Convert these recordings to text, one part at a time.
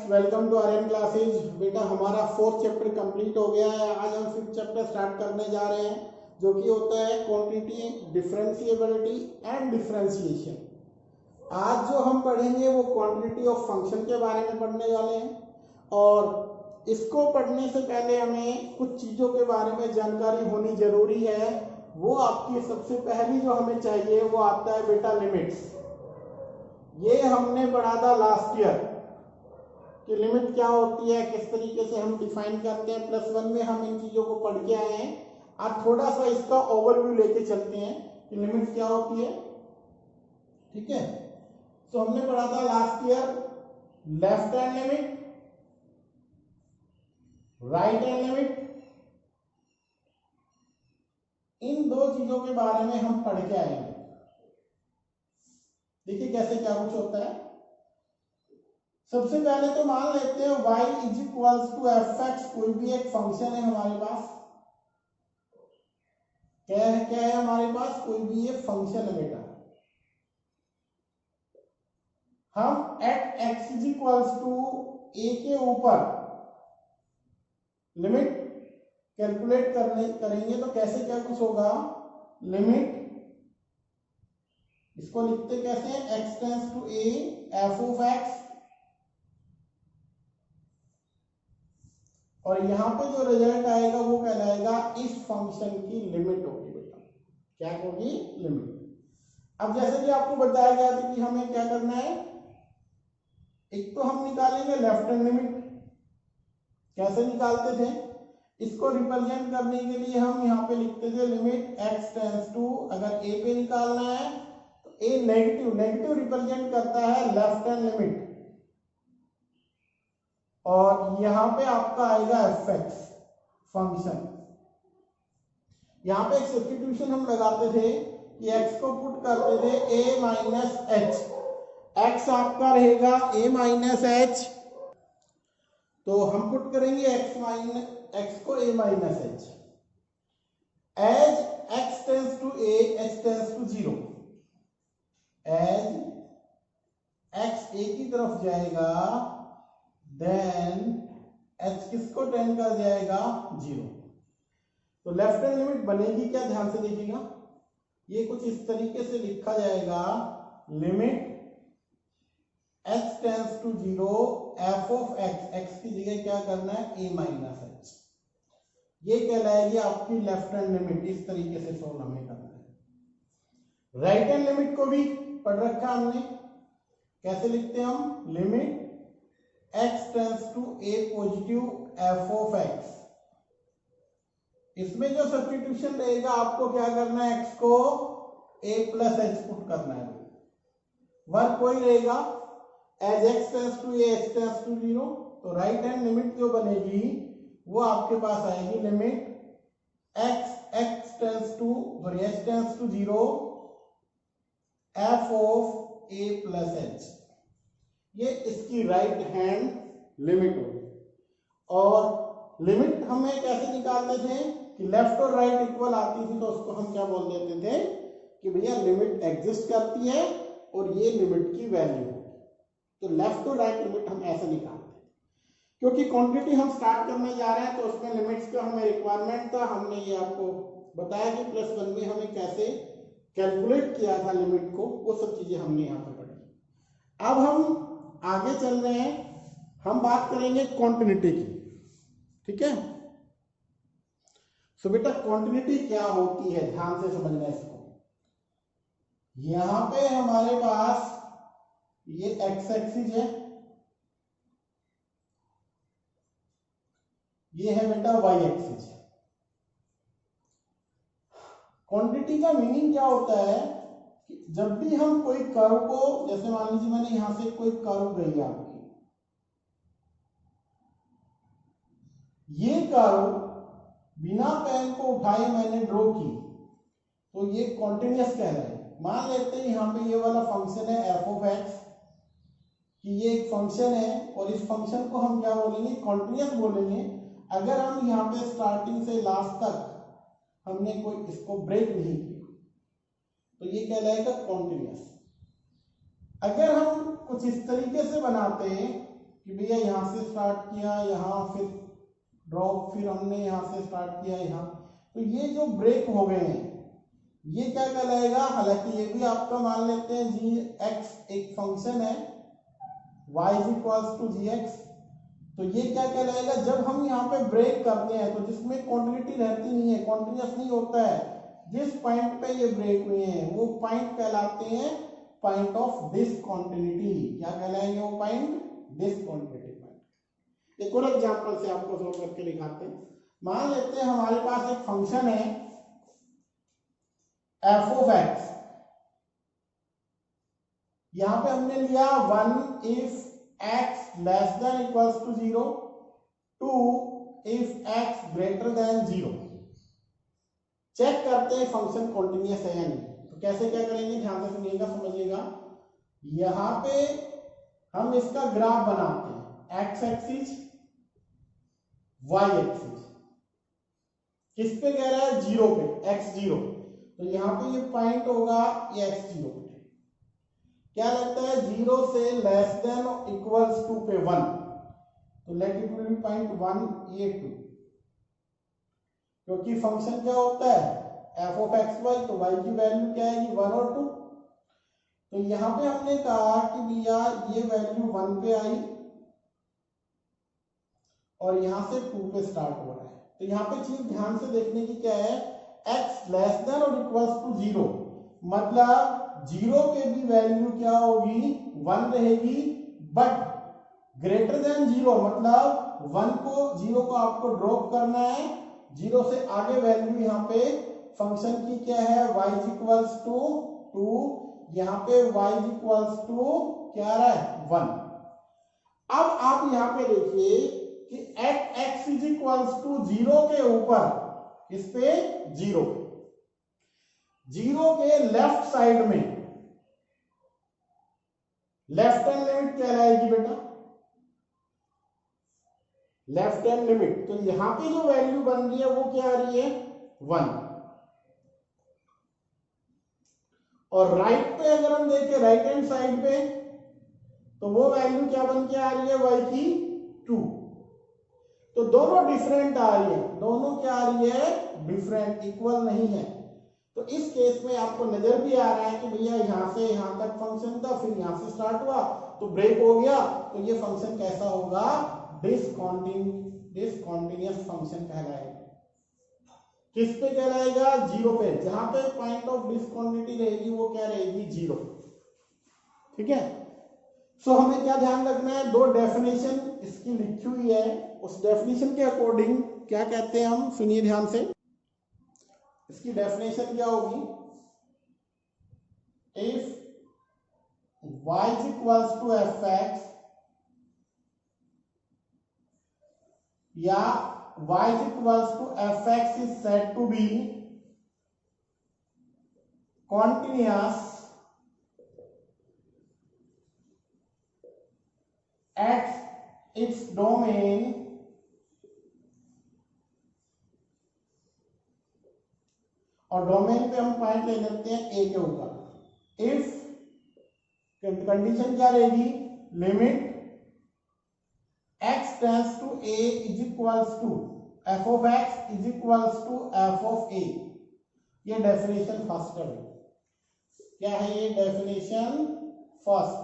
Welcome to Aryan classes. बेटा हमारा 4th chapter complete हो गया है। आज हम 5th चैप्टर स्टार्ट करने जा रहे हैं, जो कि होता है क्वांटिटी, डिफरेंशिएबिलिटी एंड डिफरेंशिएशन। आज जो हम पढ़ेंगे वो क्वांटिटी ऑफ फंक्शन के बारे में पढ़ने वाले हैं, और इसको पढ़ने से पहले हमें कुछ चीज़ों के बारे में जानकारी होनी जरूरी है। वो आपकी सबसे पहली जो हमें चाहिए वो आता है बेटा लिमिट्स। ये हमने पढ़ा था लास्ट ईयर कि लिमिट क्या होती है, किस तरीके से हम डिफाइन करते हैं। +1 में हम इन चीजों को पढ़ के आए हैं। आज थोड़ा सा इसका ओवरव्यू लेके चलते हैं कि लिमिट क्या होती है। ठीक है, तो हमने पढ़ा था last year left hand limit, right hand limit. इन दो चीजों के बारे में हम पढ़ के आएंगे। देखिए कैसे क्या कुछ होता है। सबसे पहले तो मान लेते हैं y is equals to f(x), कोई भी एक फंक्शन है हमारे पास। क्या है हमारे पास? कोई भी एक फंक्शन है बेटा। हम at x is equals to a के ऊपर लिमिट कैलकुलेट करेंगे तो कैसे क्या कुछ होगा। लिमिट, इसको लिखते कैसे हैं, x tends to a f(x), और यहां पे जो रिजल्ट आएगा वो कहलाएगा इस फंक्शन की लिमिट होगी बेटा। क्या होगी? लिमिट। अब जैसे कि आपको बताया गया था कि हमें क्या करना है, एक तो हम निकालेंगे लेफ्ट हैंड लिमिट। कैसे निकालते थे? इसको रिप्रेजेंट करने के लिए हम यहाँ पे लिखते थे लिमिट x टेंड्स टू, अगर a पे निकालना है तो a नेगेटिव रिप्रेजेंट करता है लेफ्ट हैंड लिमिट, और यहां पे आपका आएगा f(x) फंक्शन। यहां पे एक सब्स्टिट्यूशन हम लगाते थे कि x को पुट करते थे a माइनस h। x आपका रहेगा a माइनस h, तो हम पुट करेंगे x को a minus h। As x tends to a, h tends to 0। As x a की तरफ जाएगा देन h किसको टेंड कर जाएगा? 0। तो लेफ्ट हैंड लिमिट बनेगी क्या? ध्यान से देखिएगा, ये कुछ इस तरीके से लिखा जाएगा, limit h tends to 0 f(x), x की जगह क्या करना है? a minus h। ये कहलाएगी आपकी लेफ्ट हैंड लिमिट। इस तरीके से सोल्व हमें करना है। राइट हैंड लिमिट को भी पढ़ रखा हमने। कैसे लिखते हैं हम? Limit x tends to a positive f(x). इसमें जो सब्स्टिट्यूशन रहेगा, आपको क्या करना है, x को a प्लस h पुट करना है। वर्क कोई रहेगा, as x tends to a, h tends to 0। तो राइट हैंड लिमिट जो बनेगी वो आपके पास आएगी limit h tends to 0 f(a plus h। ये इसकी राइट हैंड लिमिट होगी। और लिमिट हमें कैसे निकालते थे कि लेफ्ट और राइट इक्वल आती थी, तो उसको हम क्या बोल देते थे कि भैया लिमिट एग्जिस्ट करती है और ये लिमिट की वैल्यू होगी। तो लेफ्ट और राइट लिमिट हम ऐसे निकालते हैं। क्योंकि क्वांटिटी हम स्टार्ट करने जा रहे हैं तो उसमें लिमिट्स का हमें रिक्वायरमेंट था। हमने ये आपको बताया कि +1 में हमें कैसे कैलकुलेट किया था लिमिट को, वो सब चीजें हमने यहाँ पे पढ़ी। अब हम आगे चल रहे हैं, हम बात करेंगे क्वांटिटी की। ठीक है, सो बेटा क्वांटिटी क्या होती है, ध्यान से समझना इसको। यहां पे हमारे पास ये x एक्सिस है, ये है बेटा y एक्सिस। क्वांटिटी का मीनिंग क्या होता है कि जब भी हम कोई कर्व को, जैसे मान लीजिए मैंने यहां से कोई कर्व गई आपकी, ये कर्व बिना पेन को उठाए मैंने ड्रॉ की, तो ये कॉन्टिन्यूअस कह रहे हैं। मान लेते हैं यहाँ पे ये वाला फंक्शन है f(x), कि ये एक फंक्शन है और इस फंक्शन को हम क्या बोलेंगे? कॉन्टिन्यूअस बोलेंगे। अगर हम यहाँ पे स्टार्टिंग से लास्ट तक हमने कोई इसको ब्रेक नहीं किया तो ये कहलाएगा कॉन्टिन्यूअस। अगर हम कुछ इस तरीके से बनाते हैं कि भैया यहाँ से स्टार्ट किया, यहाँ फिर ड्रॉप, फिर हमने यहाँ से स्टार्ट किया यहाँ, तो ये जो ब्रेक हो गए हैं ये क्या कहलाएगा? हालांकि ये भी आपका मान लेते हैं जी एक्स एक फंक्शन है, y is equals to g x, तो ये क्या कहलाएगा? जब हम यहाँ पे ब्रेक करते हैं तो जिसमें क्वांटिटी रहती नहीं है, कॉन्टिन्यूस नहीं होता है, जिस पॉइंट पे ये ब्रेक हुए हैं वो पॉइंट कहलाते हैं पॉइंट ऑफ डिसकंटिन्यूटी। क्या कहलाएंगे वो पॉइंट? Discontinuity point. एक और एग्जांपल से आपको सोल्व करके दिखाते हैं। मान लेते हैं हमारे पास एक फंक्शन है एफ ऑफ एक्स, यहां पे हमने लिया 1 if x less than equals to 0, 2 if x greater than 0। Check करते हैं फंक्शन कॉन्टिन्यूअस है या नहीं। तो कैसे क्या करेंगे, ध्यान से सुनिएगा, समझिएगा। यहां पे हम इसका ग्राफ बनाते हैं, एक्स एक्सिस वाई एक्सिस, किस पे कह रहा है? 0 पे, x0। तो यहां पे ये पॉइंट होगा ये x0 पे। क्या लगता है? 0 से लेस देन इक्वल्स टू पे 1, तो let it will be point 1 ये 2, क्योंकि फंक्शन क्या होता है? एफ ऑफ एक्स वाई, तो वाई की वैल्यू क्या आएगी? 1 और 2। तो यहां पे हमने कहा कि भैया ये वैल्यू 1 पे आई और यहां से 2 पे स्टार्ट हो रहा है। तो यहां पे चीज ध्यान से देखने की क्या है, x लेस देन और इक्वल्स टू 0, मतलब 0 के भी वैल्यू क्या होगी? 1 रहेगी, बट ग्रेटर देन 0 मतलब 1 को 0 को आपको ड्रॉप करना है, 0 से आगे वैल्यू यहाँ पे फंक्शन की क्या है? y इक्वल्स टू 2, यहाँ पे y इक्वल्स टू क्या आ रहा है? 1। अब आप यहाँ पे देखिए कि x इज इक्वल्स टू 0 के ऊपर, इस पे 0 के लेफ्ट साइड में लेफ्ट हैंड लिमिट क्या आएगी बेटा? Left hand limit. तो यहां पे जो वैल्यू बन रही है वो क्या आ रही है? 1। और राइट पे अगर हम देखें, राइट हैंड साइड पे, तो वो वैल्यू क्या बन के आ रही है? y की 2। तो दोनों डिफरेंट आ रही है, दोनों क्या आ रही है? डिफरेंट, इक्वल नहीं है। तो इस केस में आपको नजर भी आ रहा है कि भैया यहां से यहां तक फंक्शन था, फिर यहां से स्टार्ट हुआ तो ब्रेक हो गया, तो ये फंक्शन कैसा होगा? डिसकंटिन्यूअस फंक्शन कहलाएगा। किस पे कहलाएगा? 0 पे। जहां पे पॉइंट ऑफ डिसकंटिन्यूटी रहेगी वो क्या रहेगी? 0। ठीक है। सो हमें क्या ध्यान रखना है? दो डेफिनेशन इसकी लिखी हुई है, उस डेफिनेशन के अकॉर्डिंग क्या कहते हैं हम, सुनिए ध्यान से। इसकी डेफिनेशन क्या होगी? If y is equals to fx या y is equals to fx is said to be continuous at its domain और डोमेन पे हम पॉइंट ले लेते हैं a के ऊपर। इफ कंडीशन क्या रहेगी? Limit x tends to a is equals to f of x is equals to f of a। ये डेफिनेशन फर्स्ट है। क्या है ये डेफिनेशन फर्स्ट?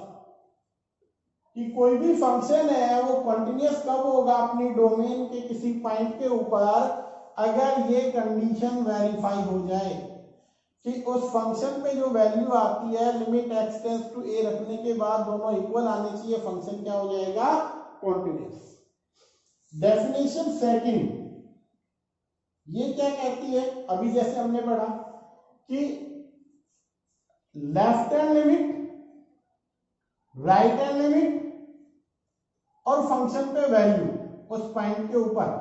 कि कोई भी फंक्शन है वो कंटिन्यूअस कब होगा? अपनी डोमेन के किसी पॉइंट के ऊपर अगर ये कंडीशन वेरीफाई हो जाए कि उस फंक्शन पे जो वैल्यू आती है limit x tends to a रखने के बाद दोनों इक्वल आने चाहिए, फंक्शन क्या हो जाएगा? कॉन्टिन्यूअस। डेफिनेशन सेकंड ये क्या कहती है? अभी जैसे हमने पढ़ा कि left hand limit, right hand limit और फंक्शन पे वैल्यू उस पॉइंट के ऊपर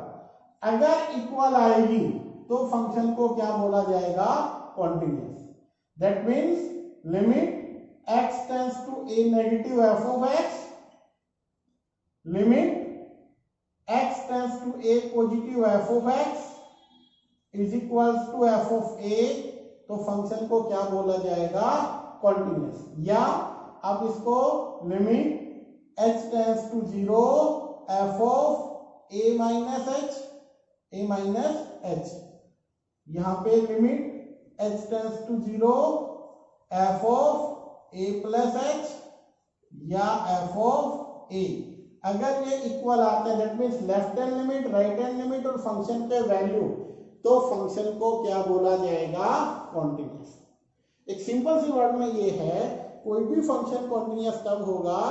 अगर इक्वल आएगी तो फंक्शन को क्या बोला जाएगा? Continuous. That means limit x tends to a negative f of x, limit x tends to a positive f of x is equals to f of a, तो फंक्शन को क्या बोला जाएगा? कॉन्टिन्यूअस। या आप इसको limit h tends to 0 f of a minus h, यहां पे limit h tends to 0 f of a plus h या f ऑफ a। अगर ये इक्वल आते हैं that means left hand limit, right hand limit और फंक्शन के value, तो फंक्शन को क्या बोला जाएगा? कॉन्टिन्यूअस। एक सिंपल सी वर्ड में ये है, कोई भी फंक्शन कॉन्टिन्यूअस तब होगा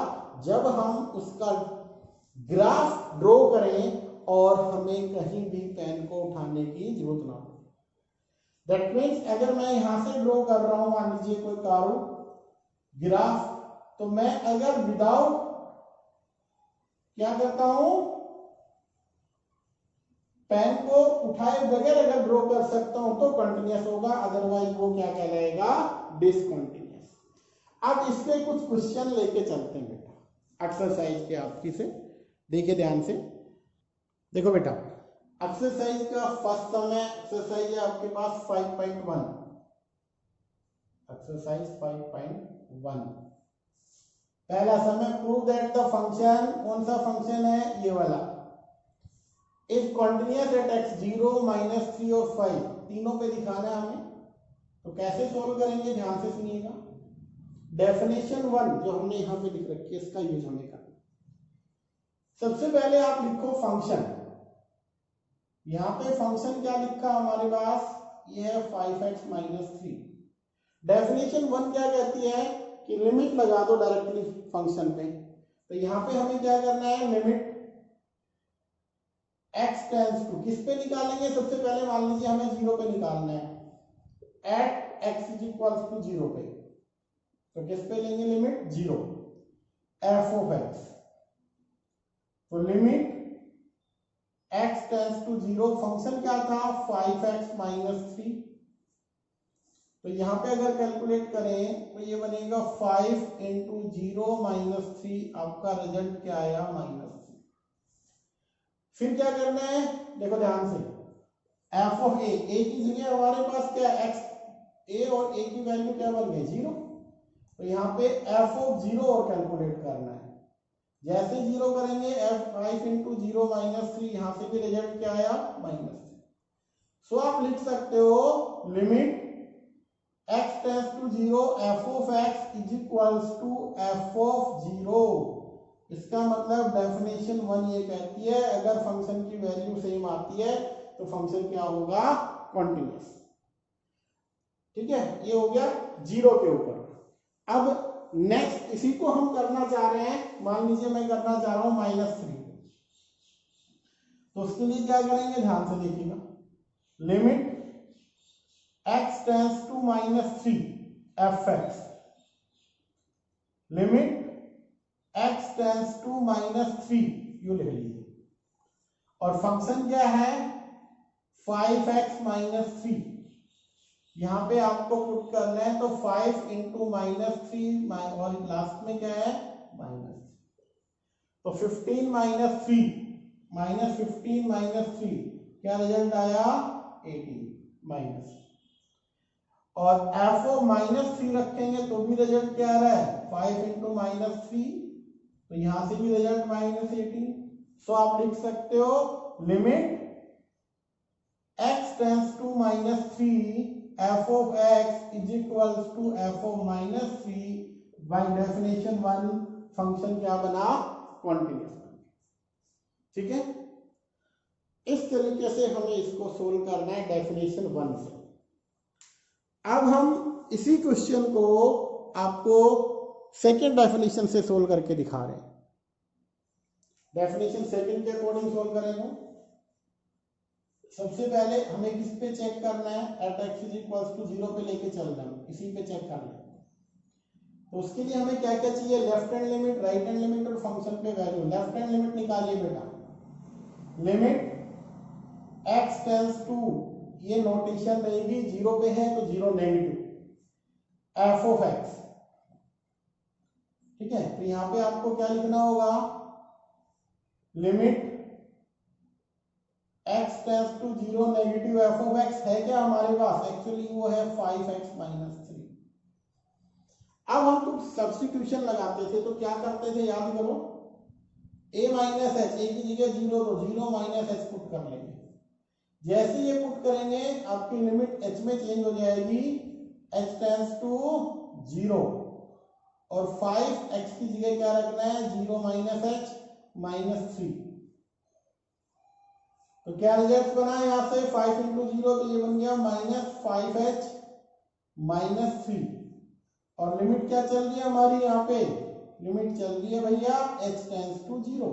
जब हम उसका ग्राफ ड्रॉ करें और हमें कहीं भी पेन को उठाने की जरूरत ना हो। दैट मीन्स अगर मैं यहां से ड्रॉ कर रहा हूं, मान लीजिए कोई कारो ग्राफ, तो मैं अगर विदाउट क्या करता हूं, पेन को उठाए बगैर अगर ड्रॉ कर सकता हूं तो कंटिन्यूअस होगा, अदरवाइज वो क्या कहलाएगा? डिसकंटिन्यूअस। अब इस पे कुछ क्वेश्चन लेके चलते हैं बेटा, एक्सरसाइज के आपकी से देखिए ध्यान से। देखो बेटा, एक्सरसाइज का फर्स्ट सम है, एक्सरसाइज है आपके पास 5.1, एक्सरसाइज 5.1। पहला सम है, प्रूव दैट द फंक्शन, कौन सा फंक्शन है? ये वाला, इज कॉन्टिन्यूअस एट x0 -3 और 5, तीनों पे दिखाना है हमें। तो कैसे सोल्व करेंगे, ध्यान से सुनिएगा। डेफिनेशन 1 जो हमने यहां पे लिख रखी है, इसका यूज हमें करना। सबसे पहले आप लिखो फंक्शन। यहां पे फंक्शन क्या लिखा हमारे पास? ये है 5x - 3। डेफिनेशन 1 क्या कहती है कि लिमिट लगा दो डायरेक्टली फंक्शन पे। तो यहां पे हमें क्या करना है? लिमिट x टेंड्स टू, किस पे निकालेंगे? सबसे पहले मान लीजिए हमें 0 पे निकालना है, at x is equals to 0 पे। तो किस पे लेंगे लिमिट? 0, f of x। तो limit x tends to 0, function क्या था? 5x - 3। तो यहां पे अगर कैलकुलेट करें तो ये बनेगा 5 इंटू 0 - 3, आपका रिजल्ट क्या आया? -3। फिर क्या करना है? देखो ध्यान से, f ऑफ a, a की जगह हमारे पास क्या है? x, a और a की वैल्यू क्या बन गई? 0। तो यहाँ पे f ऑफ 0 और कैलकुलेट करना है। जैसे 0 करेंगे, f 5 इंटू 0 - 3, यहां से भी रिजल्ट क्या आया? -3। सो आप लिख सकते हो limit x tends to 0 f of x is equals to f of 0। इसका मतलब डेफिनेशन 1 ये कहती है अगर फंक्शन की वैल्यू सेम आती है तो फंक्शन क्या होगा? कॉन्टिन्यूअस। ठीक है, ये हो गया 0 के ऊपर। अब नेक्स्ट इसी को हम करना चाह रहे हैं, मान लीजिए मैं करना चाह रहा हूं -3। तो उसके लिए क्या करेंगे? ध्यान से देखिएगा, limit x tends to -3 f(x), limit x tends to -3, you लिख लीजिए, और फंक्शन क्या है? 5x - 3। यहां पे आपको पुट करना है, तो 5 इंटू -3 और लास्ट में क्या है? -3। तो 15 - 3 -15 - 3 क्या रिजल्ट आया? 18 माइनस। और f ऑफ -3 रखेंगे तो भी रिजल्ट क्या आ रहा है? 5 इंटू -3, तो यहां से भी रिजल्ट -18। सो आप लिख सकते हो limit x tends to -3 f of x is equals to f of -3। By definition 1 function क्या बना? कॉन्टिन्यूअस। ठीक है, इस तरीके से हमें इसको सोल्व करना है डेफिनेशन 1 से। अब हम इसी क्वेश्चन को आपको सेकेंड डेफिनेशन से सोल्व करके दिखा रहे हैं। डेफिनेशन सेकेंड के अकॉर्डिंग सोल्व करेंगे। सबसे पहले हमें किस पे चेक करना है? At x is equals to 0 पे लेके चलना है, इसी पे चेक करना है। तो उसके लिए हमें क्या क्या चाहिए? Left hand limit, right hand limit और फंक्शन पे वैल्यू। लेफ्ट हैंड लिमिट निकालिए बेटा, लिमिट x टेंड्स टू, ये नोटेशन रहेगी 0 पे है तो 0 नेगेटिव, f ऑफ x। ठीक है, तो यहां पे आपको क्या लिखना होगा? Limit x tends to 0 negative f of x है क्या हमारे पास? एक्चुअली वो है 5x - 3। अब हम कुछ सब्स्टिट्यूशन लगाते थे, तो क्या करते थे याद करो, ए माइनस एच, ए की जगह 0 तो 0 माइनस एच पुट कर लेंगे। जैसे ये पुट करेंगे आपकी लिमिट एच में चेंज हो जाएगी, एच टेंड्स टू 0 और 5x की जगह क्या रखना है, 0 माइनस एच माइनस 3। तो क्या रिजल्ट बना है यहाँ से, 5 इंटू 0 तो ये बन गया माइनस 5h माइनस 3। और लिमिट क्या चल रही है हमारी यहाँ पे, लिमिट चल रही है भैया h टेंड्स टू 0।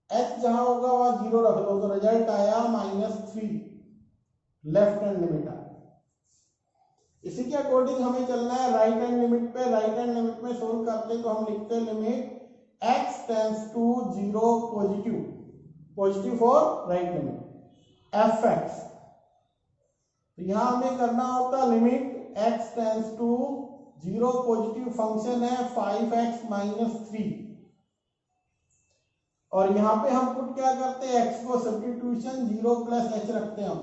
h जहां होगा वहां 0 रख दो, तो रिजल्ट आया -3, लेफ्ट हैंड लिमिट आ। इसी के अकॉर्डिंग हमें चलना है राइट हैंड लिमिट पे। राइट हैंड लिमिट में सोल्व करते तो हम लिखते हैं limit x tends to 0 positive, positive for right limit fx। तो यहां हमें करना होता limit x tends to 0 positive, function है 5x माइनस 3। और यहां पे हम पुट क्या करते हैं, x को सब्स्टिट्यूशन 0 प्लस h रखते हैं हम,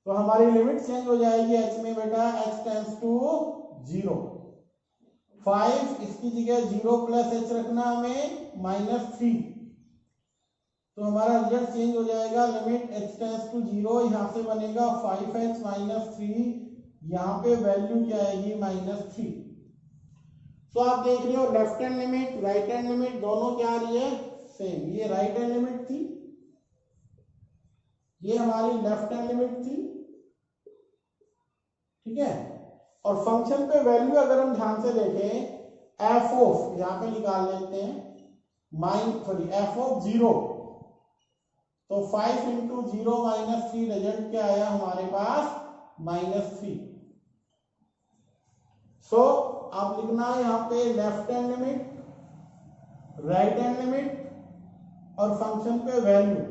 तो हमारी लिमिट चेंज हो जाएगी h में बेटा, x टेंड्स टू 0, 5 इसकी जगह 0 प्लस h रखना हमें -3। तो हमारा रिजल्ट चेंज हो जाएगा, लिमिट h टेंड्स टू 0, यहां से बनेगा 5h माइनस 3, यहाँ पे वैल्यू क्या आएगी -3। तो आप देख रहे हो left hand limit right hand limit दोनों क्या आ रही है, सेम। ये राइट हैंड लिमिट थी, ये हमारी लेफ्ट हैंड लिमिट थी, ठीक है। और फंक्शन पे वैल्यू अगर हम ध्यान से देखें, एफ ऑफ यहां पे निकाल लेते हैं, एफ ऑफ 0, तो 5 इंटू 0 माइनस 3, रिजल्ट क्या आया हमारे पास -3। सो आप लिखना है यहाँ पे left hand limit right hand limit और फंक्शन पे वैल्यू,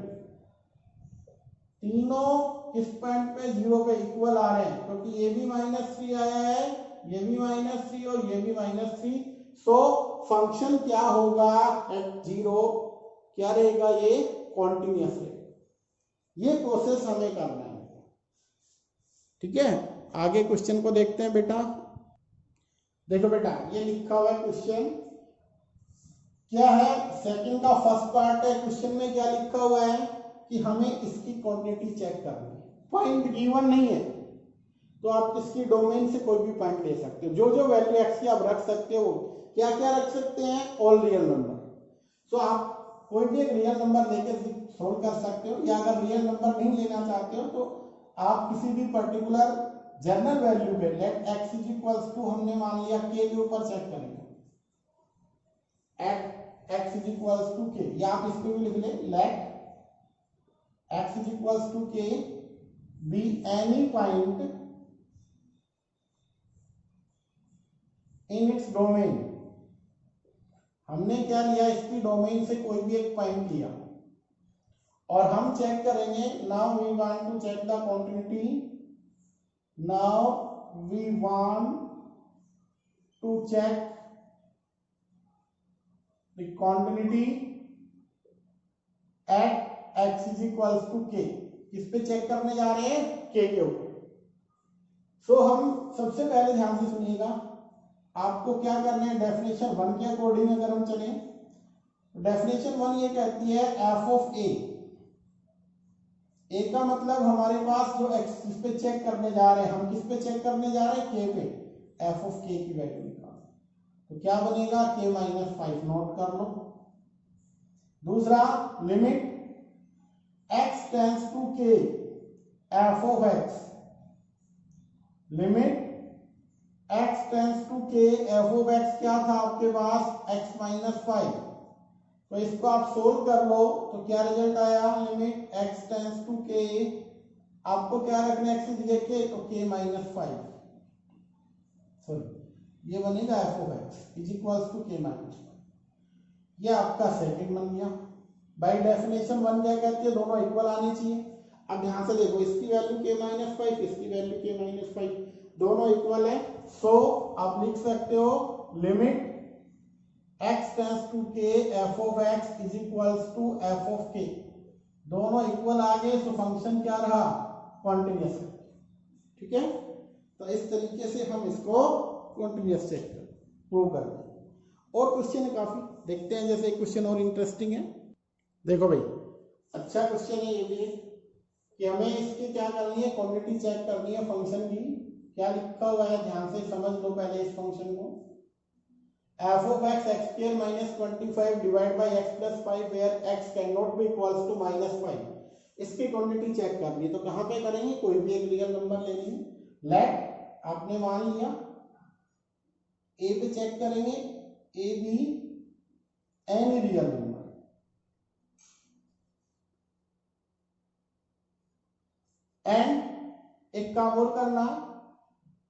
तीनों किस पॉइंट पे 0 पे इक्वल आ रहे हैं, क्योंकि ये भी -3 आया है, ये भी -3 और ये भी -3। सो फंक्शन क्या होगा एट 0, क्या रहेगा, ये कॉन्टिन्यूअस रहेगा। ये प्रोसेस हमें करना है, ठीक है। आगे क्वेश्चन को देखते हैं बेटा। देखो बेटा ये लिखा हुआ है क्वेश्चन, क्या है, सेकंड का फर्स्ट पार्ट है। क्वेश्चन में क्या लिखा हुआ है कि हमें इसकी क्वांटिटी चेक करनी है, पॉइंट गिवन नहीं है, तो आप इसकी डोमेन से कोई भी पॉइंट ले सकते हो, जो जो वैल्यू एक्स की आप रख सकते हो। क्या क्या रख सकते हैं, ऑल रियल नंबर। तो आप कोई भी एक रियल नंबर लेकर सोल्व कर सकते हो, या अगर रियल नंबर नहीं लेना चाहते हो तो आप किसी भी पर्टिकुलर जनरल वैल्यू पे, let x is equals to, हमने मान लिया के के ऊपर चेक करेंगे, at x is equals to K, या आप इसको भी लिख ले, let x is equals to K be any point in its domain. हमने क्या लिया, इसकी डोमेन से कोई भी एक पॉइंट लिया और हम चेक करेंगे। Now we want to check the quantity, now we want to check the quantity at x is equals to k. किस पे चेक करने जा रहे हैं, के ऊपर। सो हम सबसे पहले ध्यान से सुनिएगा, आपको क्या करना है, डेफिनेशन 1 के अकॉर्डिंग अगर हम चलें, डेफिनेशन 1 ये कहती है एफ ऑफ ए का मतलब हमारे पास जो एक्स किस पे चेक करने जा रहे हैं, हम किस पे चेक करने जा रहे हैं, के पे, एफ ऑफ के की वैल्यू निकाल। तो क्या बनेगा, के -5, नोट कर लो। दूसरा, limit x tends to k f of x, limit x tends to k f of x क्या था आपके पास, x -5। तो इसको आप सोल्व कर लो तो क्या रिजल्ट आया, लिमिट x टेंड्स टू के, आपको क्या रखना है, x की जगह के, तो k -5, सॉरी ये बनेगा f of x is equals to k -5। ये आपका सेकंड बन गया। बाय डेफिनेशन 1 क्या कहती है, दोनों इक्वल आने चाहिए। अब ध्यान से देखो, इसकी वैल्यू k -5, इसकी वैल्यू k -5, दोनों इक्वल है। सो आप लिख सकते हो limit x tends to k f of x is equals to f of k, दोनों इक्वल आ गए, तो फंक्शन क्या रहा, कॉन्टिन्यूअस है, ठीक है। तो इस तरीके से हम इसको कॉन्टिन्यूअस चेक प्रूव करते हैं। और क्वेश्चन है काफी, देखते हैं जैसे क्वेश्चन और इंटरेस्टिंग है। देखो भाई, अच्छा क्वेश्चन है ये भी कि हमें इसकी क्या करनी है, क्वांटिटी चेक करनी है फंक्शन की। क्या लिखा हुआ है ध्यान से समझ लो पहले इस फंक्शन को। f of x x square minus 25 divided by x plus 5 where x cannot be equals to minus 5, इसकी क्वांटिटी चेक करनी है। तो कहाँ पे करेंगे, कोई भी एक रियल नंबर ले लेंगे। लेट आपने मान लिया a पे चेक करेंगे, a भी एनी रियल नंबर, एंड एक काम और करना,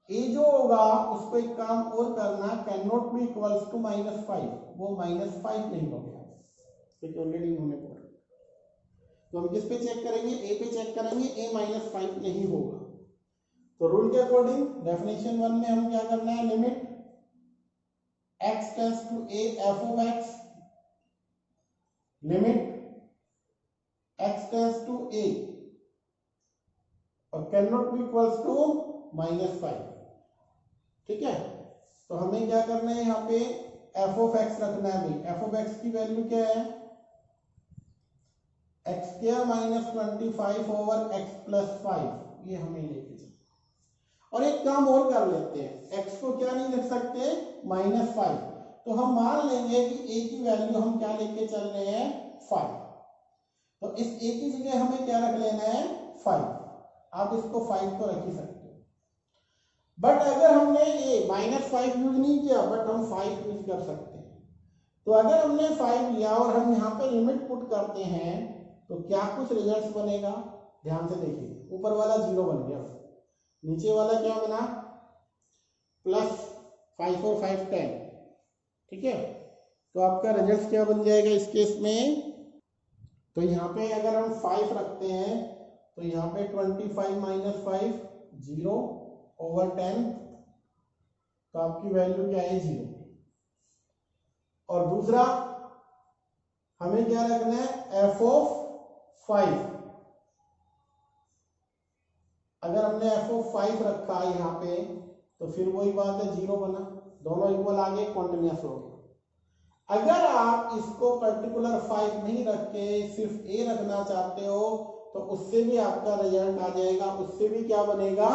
ए जो होगा उसको एक काम और करना, can not be equals to -5, वो -5 नहीं हो गया क्योंकि ऑलरेडी उन्होंने पढ़ा। तो हम किस पे चेक करेंगे, ए पे चेक करेंगे, ए -5 नहीं होगा। तो रूल के अकॉर्डिंग डेफिनेशन 1 में हम क्या करना है, limit x tends to a f of x, limit x tends to a और can not be equals to -5। ठीक है, तो हमें क्या करना है, यहाँ पे f of x रखना है भाई। f of x की वैल्यू क्या है, x square minus 25 over x plus 5, ये हमें लेके चलना। और एक काम और कर लेते हैं, x को क्या नहीं रख सकते, -5, तो हम मान लेंगे कि a की वैल्यू हम क्या लेके चल रहे हैं, 5। तो इस a की जगह हमें क्या रख लेना है, 5। आप इसको 5 तो रख ही सकते हो, बट अगर हमने ये -5 यूज नहीं किया बट हम 5 यूज कर सकते हैं। तो अगर हमने 5 लिया और हम यहाँ पे लिमिट पुट करते हैं तो क्या कुछ रिजल्ट बनेगा, ध्यान से देखिए। ऊपर वाला 0 बन गया, नीचे वाला क्या बना, +5 और 5 10। ठीक है, तो आपका रिजल्ट क्या बन जाएगा इस केस में। तो यहाँ पे अगर हम 5 रखते हैं तो यहाँ पे 25 - 5 0 ओवर 10, तो आपकी वैल्यू क्या है, 0। और दूसरा हमें क्या रखना है, f of 5। अगर हमने f of 5 रखा यहाँ पे तो फिर वही बात है, 0 बना, दोनों इक्वल आ गए, कॉन्टिन्यूअस हो गया। अगर आप इसको पर्टिकुलर 5 नहीं रख के सिर्फ a रखना चाहते हो तो उससे भी आपका रिजल्ट आ जाएगा, उससे भी क्या बनेगा,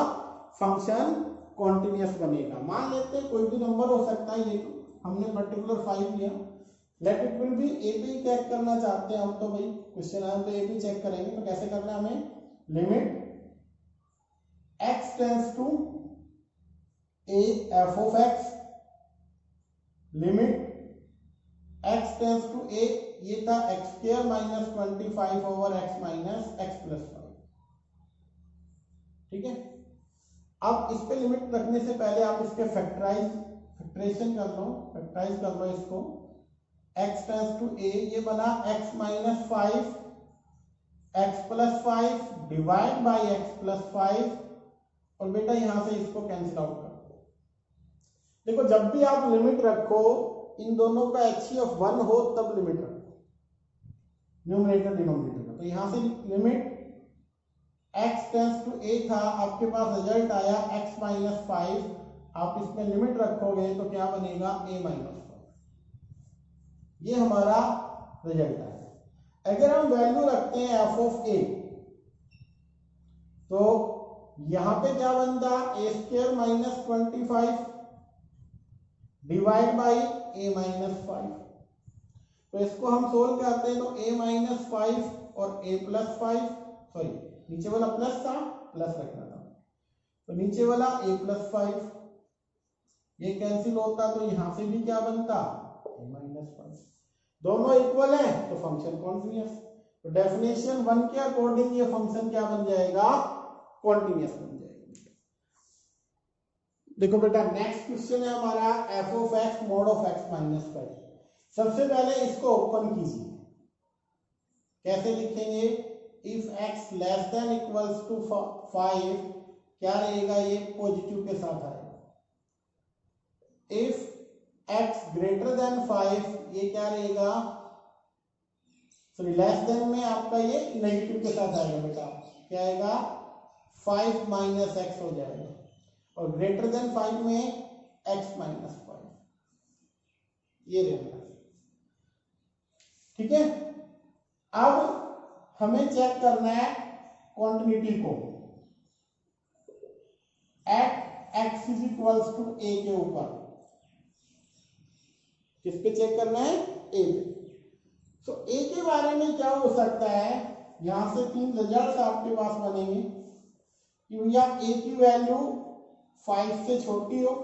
फंक्शन कॉन्टिन्यूअस बनेगा। मान लेते हैं कोई भी नंबर हो सकता है, ये तो हमने पर्टिकुलर 5 लिया, लेट इट विल बी ए पे ही चेक करना चाहते हैं हम, तो भाई क्वेश्चन आया तो ए पे चेक करेंगे। तो कैसे करना है हमें, limit x tends to a f of x, limit x tends to a, ये था x square minus 25 over x minus x plus 5। ठीक है, अब इस पे लिमिट रखने से पहले आप इसके फैक्टराइजेशन कर लो, फैक्टराइज कर लो इसको। x टेंड्स टू a, ये बना x minus 5 x plus 5 divide by x plus 5, और बेटा यहां से इसको कैंसिल आउट कर दो। देखो जब भी आप लिमिट रखो, इन दोनों का HCF 1 हो तब लिमिट रखो, न्यूमरेटर डिनोमिनेटर का। तो यहां से limit x tends to a था, आपके पास रिजल्ट आया x माइनस 5, आप इसमें लिमिट रखोगे तो क्या बनेगा, a माइनस 5, ये हमारा रिजल्ट आया। अगर हम वैल्यू रखते हैं f ऑफ a, तो यहां पे क्या बनता, a square minus 25 divide by a minus 5। तो इसको हम सोल्व करते हैं तो a माइनस 5 और a प्लस 5, सॉरी नीचे वाला प्लस था, प्लस रखना था, तो नीचे वाला a प्लस 5, ये कैंसिल होता तो यहां से भी क्या बनता, a माइनस 5। दोनों इक्वल है तो फंक्शन कॉन्टिन्यूअस। तो डेफिनेशन 1 के अकॉर्डिंग ये फंक्शन क्या बन जाएगा, कॉन्टिन्यूअस बन जाएगा। देखो बेटा नेक्स्ट क्वेश्चन है हमारा f of x mod of x minus 5। सबसे पहले इसको ओपन कीजिए, कैसे लिखेंगे, if x less than equals to 5, क्या रहेगा, ये पॉजिटिव के साथ आएगा। इफ x ग्रेटर देन 5, ये क्या रहेगा, सॉरी लेस देन में आपका ये नेगेटिव के साथ आएगा बेटा, क्या आएगा, 5 माइनस x हो जाएगा, और ग्रेटर देन 5 में x माइनस 5, ये रहेगा। ठीक है। अब हमें चेक करना है क्वांटिटी को at x is equals to a के ऊपर। किस पे चेक करना है? ए पे। तो ए के बारे में क्या हो सकता है, यहां से 3 रिजल्ट आपके पास बनेंगे कि या ए की वैल्यू 5 से छोटी हो,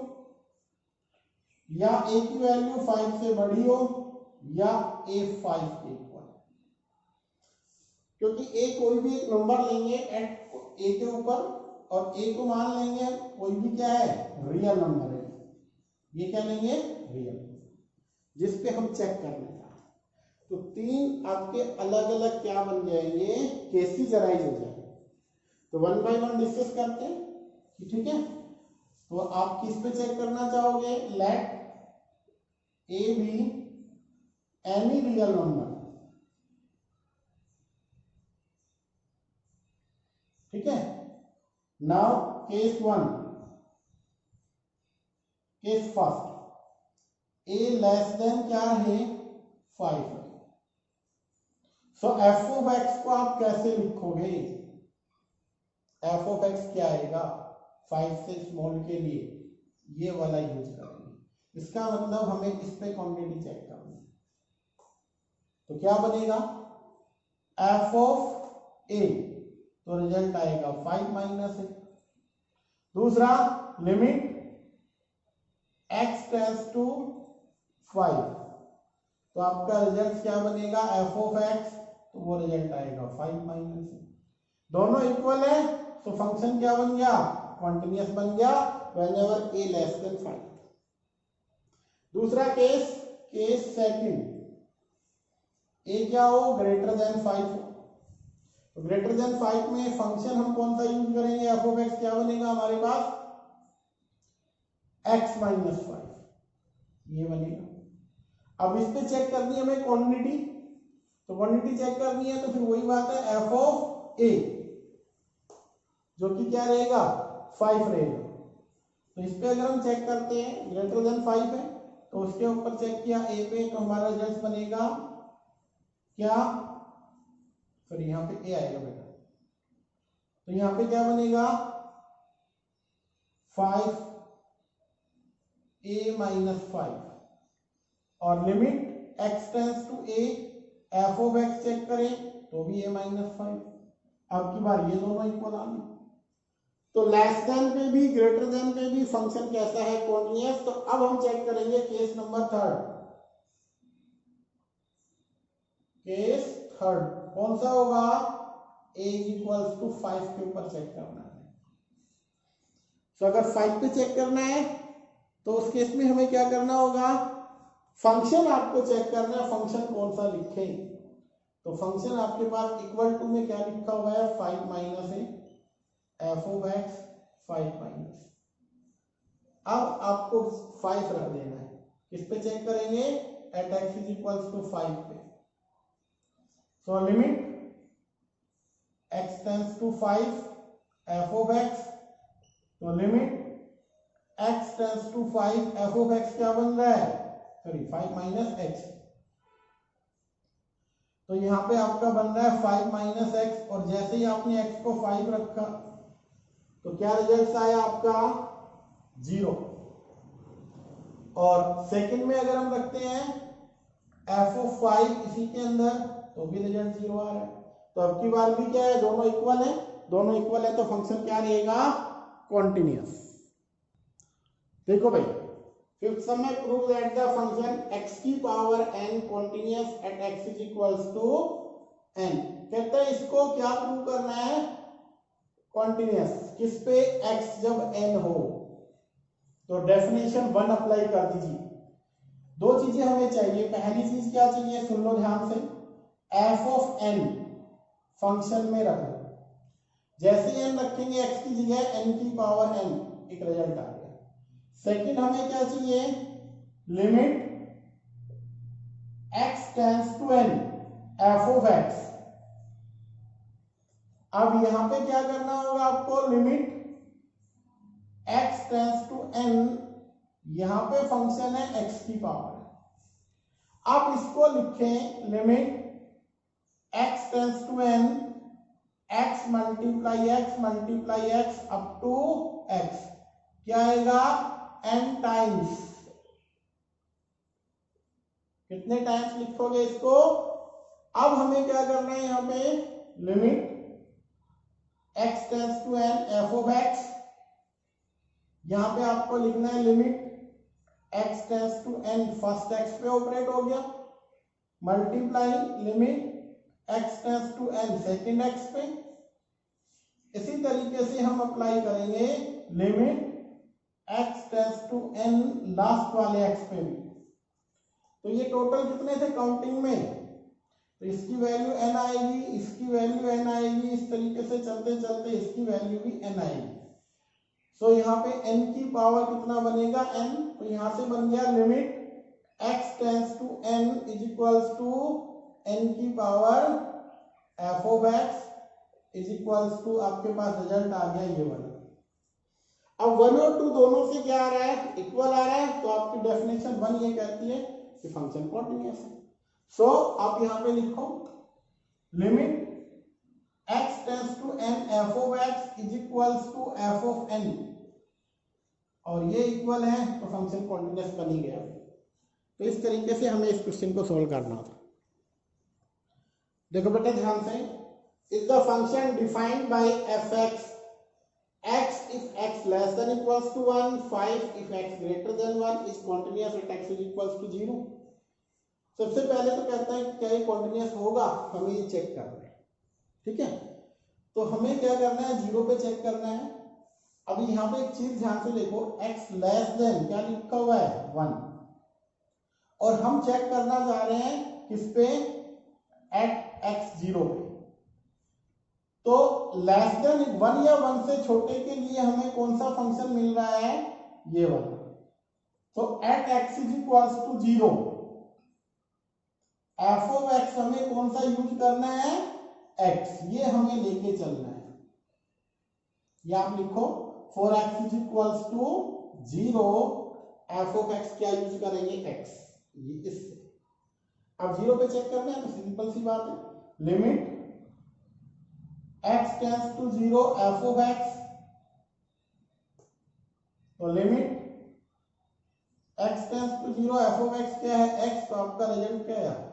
या ए की वैल्यू 5 से बड़ी हो, या ए 5 के इक्वल। क्योंकि ए कोई भी एक नंबर लेंगे एट ए के ऊपर और ए को मान लेंगे कोई भी क्या है, रियल नंबर है। ये क्या लेंगे? रियल, जिस पे हम चेक करने का। तो 3 आपके अलग अलग क्या बन जाएंगे, केसेस अराइज हो जाएंगे। तो 1 बाय 1 डिस्कस करते हैं, ठीक है। तो आप किस पे चेक करना चाहोगे? Let a be any real number, ठीक है। Now case 1, case first, a less than क्या है? 5 है। सो एफ ऑफ एक्स को आप कैसे लिखोगे? एफ ऑफ एक्स क्या आएगा? 5 से स्मॉल के लिए ये वाला यूज करेंगे। इसका मतलब हमें इस पे क्वांटिटी चेक करनी है। तो क्या बनेगा? एफ ऑफ ए, तो रिजल्ट आएगा 5 माइनस ए। दूसरा, लिमिट x टेंड्स टू 5, तो आपका रिजल्ट क्या बनेगा? एफ ऑफ एक्स, तो वो रिजल्ट आएगा 5 माइनस ए। दोनों इक्वल है, तो फंक्शन क्या बन गया? कॉन्टिन्यूअस बन गया व्हेनेवर ए लेस देन 5। दूसरा केस, केस सेकंड, ए क्या हो? ग्रेटर देन 5 हो। तो ग्रेटर देन 5 में फंक्शन हम कौन सा यूज करेंगे? एफ ऑफ एक्स क्या बनेगा हमारे पास? x माइनस 5, ये बनेगा। अब इस पे चेक करनी है हमें क्वांटिटी, तो क्वांटिटी चेक करनी है तो फिर वही बात है, एफ ऑफ ए जो कि क्या रहेगा? 5 रहेगा। तो इस पे अगर हम चेक करते हैं, ग्रेटर देन 5 है, तो उसके ऊपर चेक किया ए पे, तो हमारा रिजल्ट बनेगा क्या? सॉरी, यहाँ पे ए आएगा बेटा, तो यहाँ पे क्या बनेगा? 5 ए माइनस 5, और limit x tends to a, f of x check करें तो भी ए माइनस 5। अब की बार ये दोनों इक्वल आ गए। तो लेस देन पे भी ग्रेटर देन पे भी फंक्शन कैसा है? कॉन्टिन्यूअस। तो अब हम चेक करेंगे केस नंबर 3। केस 3 कौन सा होगा? a इक्वल्स टू 5 के ऊपर चेक करना है। तो अगर 5 पे चेक करना है तो उस केस में हमें क्या करना होगा? फंक्शन आपको चेक करना है, फंक्शन कौन सा लिखे। तो फंक्शन आपके पास इक्वल टू में क्या लिखा हुआ है? 5 minus A, f of x 5 minus. अब आपको 5 रख देना है। किस पे चेक करेंगे? At x is equals to 5 पे। So limit x tends to 5, f of x, तो limit x tends to 5, f of x क्या बन रहा है? Sorry, 5 minus x. तो यहां पे आपका बन रहा है 5 माइनस एक्स, और जैसे ही आपने x को 5 रखा तो क्या रिजल्ट आया आपका? 0। और सेकंड में अगर हम रखते हैं एफ ऑफ 5 इसी के अंदर, तो भी रिजल्ट 0 आ रहा है। तो अब की बार भी क्या है? दोनों इक्वल है। दोनों इक्वल है तो फंक्शन क्या रहेगा? कॉन्टिन्यूअस। देखो भाई, फिफ्थ सम में prove that the function x की power n continuous at x is equals to n। कहते हैं इसको क्या प्रूव करना है? कॉन्टिन्यूअस। किस पे? x जब n हो। तो डेफिनेशन 1 अप्लाई कर दीजिए। दो चीजें हमें चाहिए। पहली चीज क्या चाहिए? सुन लो ध्यान से, f ऑफ n फंक्शन में रख लो। जैसे n रखेंगे x की जगह n की पावर n, एक रिजल्ट आ गया। सेकंड हमें क्या चाहिए? Limit x tends to n, f of x। अब यहां पे क्या करना होगा आपको? Limit x tends to n, यहां पे फंक्शन है x की पावर। आप इसको लिखें limit x tends to n x multiply x up to x, क्या आएगा n टाइम्स। कितने टाइम्स लिखोगे इसको। अब हमें क्या करना है, यहाँ पे limit x tends to n f of x, यहां पे आपको लिखना है limit x tends to n first x पे ऑपरेट हो गया, multiply limit x tends to n second x पे। इसी तरीके से हम अप्लाई करेंगे limit x tends to n last वाले x पे भी। तो ये टोटल कितने थे काउंटिंग में, तो इसकी वैल्यू n आएगी, इसकी वैल्यू n आएगी, इस तरीके से चलते चलते इसकी वैल्यू भी n आएगी। सो यहाँ पे n की पावर कितना बनेगा n, तो यहाँ से बन गया limit x tends to n is equals to n की power f of x is equals to, आपके पास रिजल्ट आ गया ये वाला। अब 1 और 2 दोनों से क्या आ रहा है, इक्वल आ रहा है, तो आपकी डेफिनेशन 1 ये कहती है कि फंक्शन कॉन्टिन्यूअस है। सो आप यहाँ पे लिखो limit x tends to n f of x is equals to f of n, और ये इक्वल है तो फंक्शन कॉन्टिन्यूअस बन ही गया। तो इस तरीके से हमें इस क्वेश्चन को सॉल्व करना था। देखो बेटा ध्यान से, is the function defined by fx x if x less than equals to 1, 5 if x greater than 1 is continuous at x is equals to 0। सबसे पहले तो कहता है क्या ये कॉन्टिन्यूअस होगा, हमें ये चेक करना है। ठीक है, तो हमें क्या करना है, 0 पे चेक करना है। अभी यहाँ पे एक चीज ध्यान से देखो, x लेस देन क्या लिखा हुआ है 1, और हम चेक करना चाह रहे हैं किस पे, एट x 0 पे। तो लेस देन 1 या 1 से छोटे के लिए हमें कौन सा फंक्शन मिल रहा है, ये वाला। तो at x is equals to 0 f of x हमें कौन सा यूज करना है, x, ये हमें लेके चलना है। ये आप लिखो for x is equals to 0 f of x क्या यूज करेंगे, x, ये इससे। अब 0 पे चेक करना है तो सिंपल सी बात है, limit x tends to 0 f of x, तो limit x tends to 0 f of x क्या है, x, तो आपका रिजल्ट क्या है।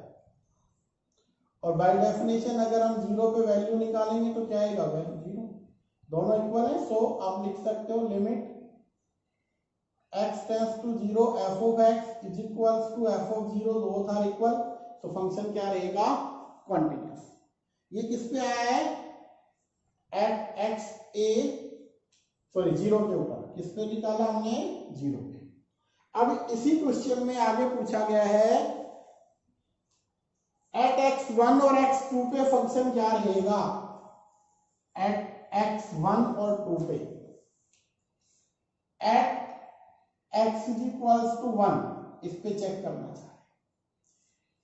और बाय डेफिनेशन अगर हम 0 पे वैल्यू निकालेंगे तो क्या आएगा, वैल्यू 0, दोनों इक्वल है। सो आप लिख सकते हो limit x tends to 0 f of x is equals to f of 0, both are equal, तो फंक्शन क्या रहेगा, कॉन्टिन्यूअस। ये किस पे आया है, एट x a, सॉरी 0 के ऊपर, किस पे निकाला हमने, 0 पे। अब इसी क्वेश्चन में आगे पूछा गया है एट x1 और x2 पे फंक्शन क्या रहेगा, एट x1 और 2 पे, at x is equals to 1, इस पे चेक करना चाह रहे हैं।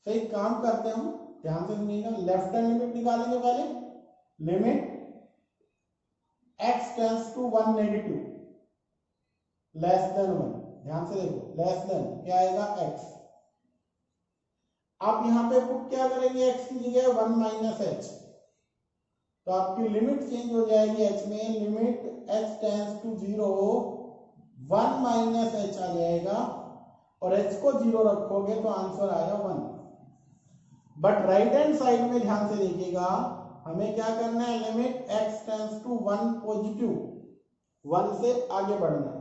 सही काम करते हैं हम, ध्यान से सुनिएगा, लेफ्ट हैंड लिमिट निकालेंगे पहले, limit x tends to 1 negative less than 1, ध्यान से देखो, लेस देन क्या आएगा, x। आप यहां पे पुट क्या करेंगे, x की जगह 1 माइनस h, तो आपकी लिमिट चेंज हो जाएगी h में, limit h tends to 0 1 minus h आ जाएगा, और h को 0 रखोगे तो आंसर आएगा 1। बट राइट हैंड साइड में ध्यान से देखिएगा, हमें क्या करना है, limit x tends to 1 positive, 1 से आगे बढ़ना है।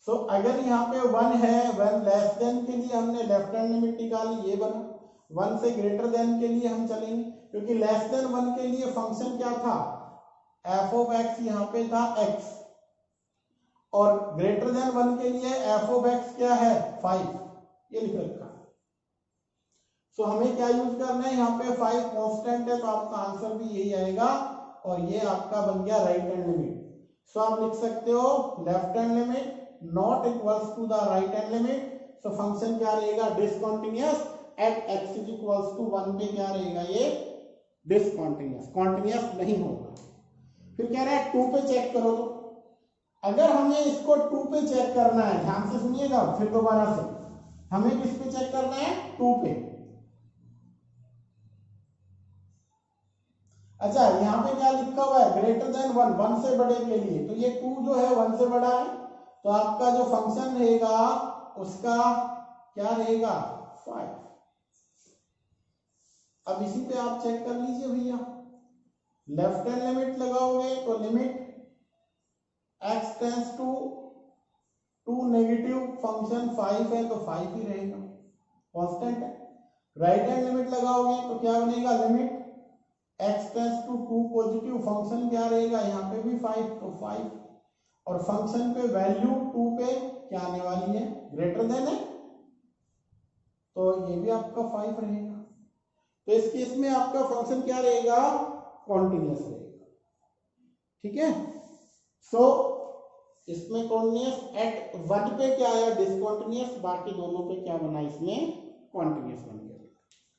सो अगर यहाँ पे 1 है, 1 लेस देन के लिए हमने लेफ्ट हैंड लिमिट निकाली, ये बना। 1 से ग्रेटर देन के लिए हम चलेंगे, क्योंकि लेस देन 1 के लिए फंक्शन क्या था, f ऑफ x यहाँ पे था x, और ग्रेटर देन 1 के लिए f ऑफ x क्या है, 5, ये लिख रखा। सो हमें क्या यूज करना है, यहाँ पे 5 कांस्टेंट है, तो आपका आंसर भी यही आएगा, और ये आपका बन गया राइट हैंड लिमिट। सो आप लिख सकते हो left hand limit not equals to the right hand limit, so function क्या रहेगा, discontinuous at x is equals to 1 पे क्या रहेगा, ये डिसकंटीन्यूअस, कॉन्टिन्यूअस नहीं होगा। फिर कह रहा है 2 पे चेक करो, तो अगर हमें इसको 2 पे चेक करना है, ध्यान से सुनिएगा फिर दोबारा से, हमें किस पे चेक करना है, 2 पे। अच्छा यहाँ पे क्या लिखा हुआ है, ग्रेटर देन 1, 1 से बड़े के लिए, तो ये 2 जो है 1 से बड़ा है, तो आपका जो फंक्शन रहेगा उसका क्या रहेगा, 5। अब इसी पे आप चेक कर लीजिए भैया, लेफ्ट हैंड लिमिट लगाओगे तो limit x tends to 2 negative function 5 है तो 5 ही रहेगा, कांस्टेंट है। राइट हैंड लिमिट लगाओगे तो क्या बनेगा, limit x tends to 2 positive function क्या रहेगा, यहाँ पे भी 5 तो 5, और फंक्शन पे वैल्यू 2 पे क्या आने वाली है, ग्रेटर देन है, तो ये भी आपका 5 रहेगा। तो इस केस में आपका फंक्शन क्या रहेगा, कॉन्टिन्यूअस रहेगा। ठीक है, सो इसमें कॉन्टिन्यूअस, एट 1 पे क्या आया डिसकॉन्टिन्यूअस, बाकी दोनों पे क्या बना, इसमें कॉन्टिन्यूअस बन गया।